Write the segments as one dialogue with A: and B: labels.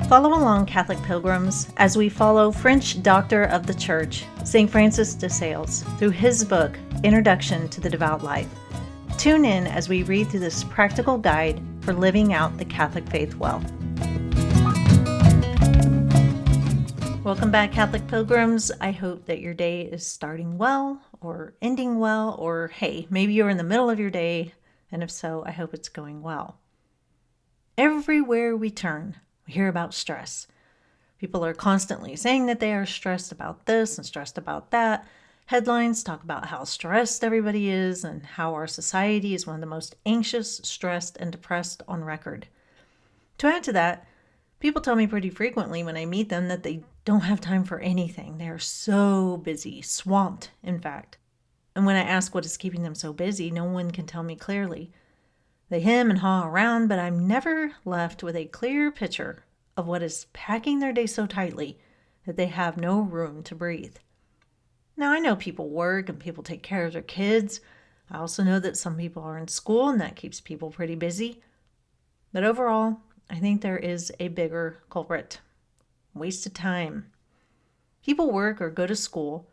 A: Follow along, Catholic Pilgrims, as we follow French doctor of the Church, St. Francis de Sales, through his book, Introduction to the Devout Life. Tune in as we read through this practical guide for living out the Catholic faith well. Welcome back, Catholic Pilgrims. I hope that your day is starting well or ending well, or hey, maybe you're in the middle of your day, and if so, I hope it's going well. Everywhere we turn, we hear about stress. People are constantly saying that they are stressed about this and stressed about that. Headlines talk about how stressed everybody is and how our society is one of the most anxious, stressed, and depressed on record. To add to that, people tell me pretty frequently when I meet them that they don't have time for anything. They are so busy, swamped, in fact. And when I ask what is keeping them so busy, no one can tell me clearly. They hem and haw around, but I'm never left with a clear picture of what is packing their day so tightly that they have no room to breathe. Now, I know people work and people take care of their kids. I also know that some people are in school and that keeps people pretty busy. But overall, I think there is a bigger culprit. Wasted time. People work or go to school,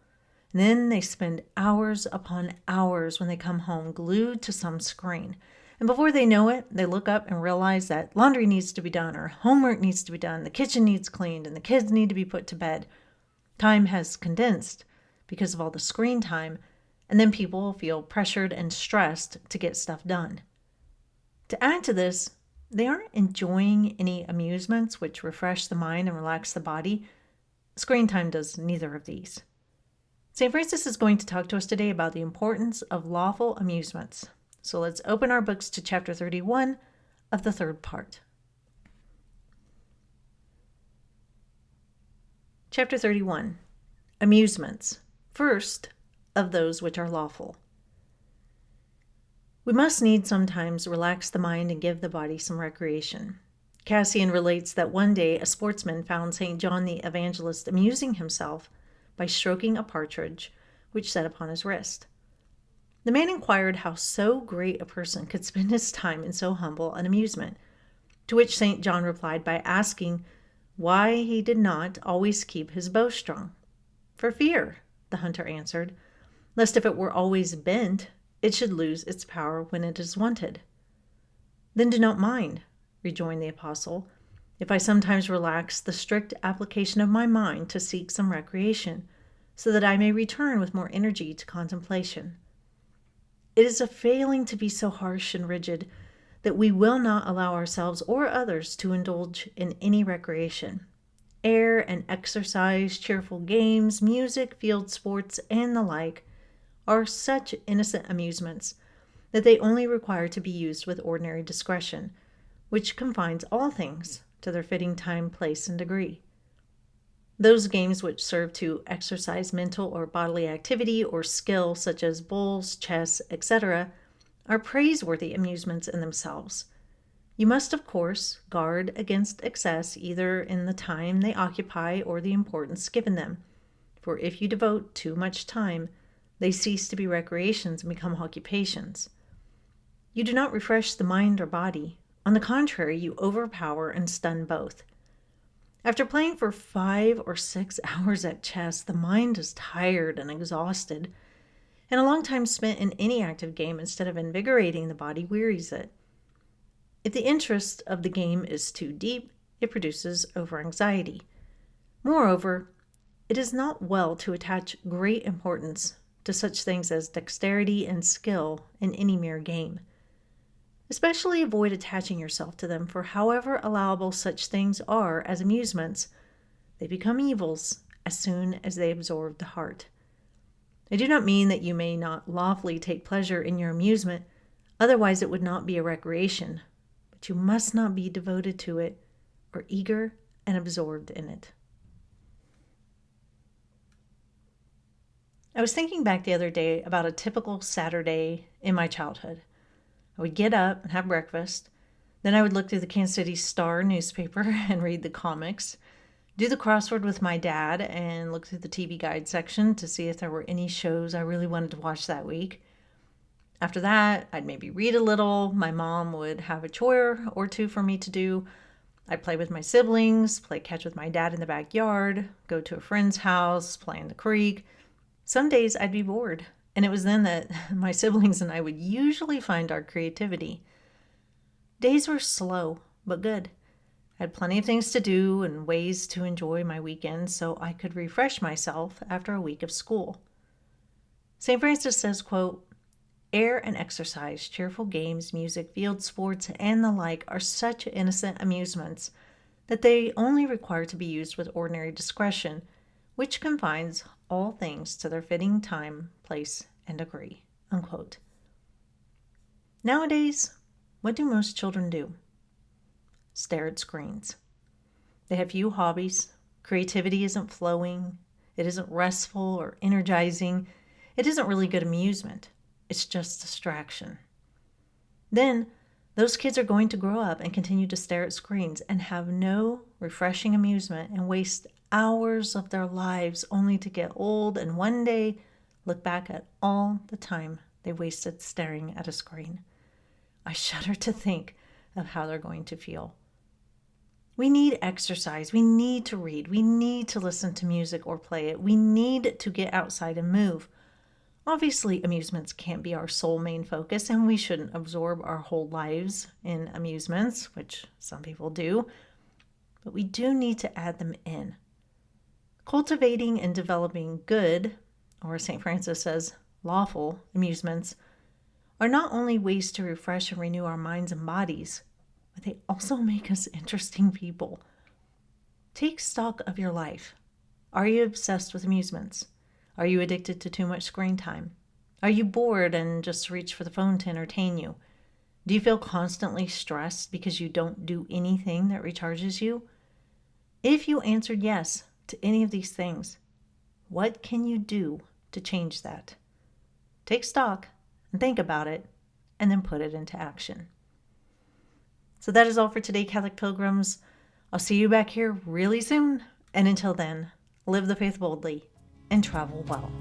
A: and then they spend hours upon hours when they come home glued to some screen. And before they know it, they look up and realize that laundry needs to be done or homework needs to be done, the kitchen needs cleaned, and the kids need to be put to bed. Time has condensed because of all the screen time, and then people feel pressured and stressed to get stuff done. To add to this, they aren't enjoying any amusements which refresh the mind and relax the body. Screen time does neither of these. St. Francis is going to talk to us today about the importance of lawful amusements. So let's open our books to chapter 31 of the third part. Chapter 31, Amusements, first of those which are lawful. We must need sometimes relax the mind and give the body some recreation. Cassian relates that one day a sportsman found St. John the Evangelist amusing himself by stroking a partridge which sat upon his wrist. The man inquired how so great a person could spend his time in so humble an amusement, to which St. John replied by asking why he did not always keep his bow strung. For fear, the hunter answered, lest if it were always bent, it should lose its power when it is wanted. Then do not mind, rejoined the apostle, if I sometimes relax the strict application of my mind to seek some recreation, so that I may return with more energy to contemplation. It is a failing to be so harsh and rigid that we will not allow ourselves or others to indulge in any recreation. Air and exercise, cheerful games, music, field sports, and the like are such innocent amusements that they only require to be used with ordinary discretion, which confines all things to their fitting time, place, and degree. Those games which serve to exercise mental or bodily activity or skill, such as bowls, chess, etc., are praiseworthy amusements in themselves. You must, of course, guard against excess either in the time they occupy or the importance given them, for if you devote too much time, they cease to be recreations and become occupations. You do not refresh the mind or body. On the contrary, you overpower and stun both. After playing for 5 or 6 hours at chess, the mind is tired and exhausted, and a long time spent in any active game instead of invigorating the body wearies it. If the interest of the game is too deep, it produces over-anxiety. Moreover, it is not well to attach great importance to such things as dexterity and skill in any mere game. Especially avoid attaching yourself to them, for however allowable such things are as amusements, they become evils as soon as they absorb the heart. I do not mean that you may not lawfully take pleasure in your amusement, otherwise it would not be a recreation, but you must not be devoted to it or eager and absorbed in it. I was thinking back the other day about a typical Saturday in my childhood. I would get up and have breakfast. Then I would look through the Kansas City Star newspaper and read the comics, do the crossword with my dad, and look through the TV guide section to see if there were any shows I really wanted to watch that week. After that, I'd maybe read a little. My mom would have a chore or two for me to do, I'd play with my siblings, play catch with my dad in the backyard, go to a friend's house, play in the creek. Some days I'd be bored, and it was then that my siblings and I would usually find our creativity. Days were slow, but good. I had plenty of things to do and ways to enjoy my weekends so I could refresh myself after a week of school. St. Francis says, quote, "Air and exercise, cheerful games, music, field sports, and the like are such innocent amusements that they only require to be used with ordinary discretion, which confines all things to their fitting time, place, and degree." Unquote. Nowadays, what do most children do? Stare at screens. They have few hobbies. Creativity isn't flowing. It isn't restful or energizing. It isn't really good amusement. It's just distraction. Then, those kids are going to grow up and continue to stare at screens and have no refreshing amusement and waste hours of their lives only to get old and one day look back at all the time they wasted staring at a screen. I shudder to think of how they're going to feel. We need exercise. We need to read. We need to listen to music or play it. We need to get outside and move. Obviously, amusements can't be our sole main focus, and we shouldn't absorb our whole lives in amusements, which some people do, but we do need to add them in. Cultivating and developing good, or St. Francis says, lawful amusements, are not only ways to refresh and renew our minds and bodies, but they also make us interesting people. Take stock of your life. Are you obsessed with amusements? Are you addicted to too much screen time? Are you bored and just reach for the phone to entertain you? Do you feel constantly stressed because you don't do anything that recharges you? If you answered yes to any of these things, what can you do to change that? Take stock and think about it, and then put it into action. So that is all for today, Catholic Pilgrims. I'll see you back here really soon. And until then, live the faith boldly and travel well.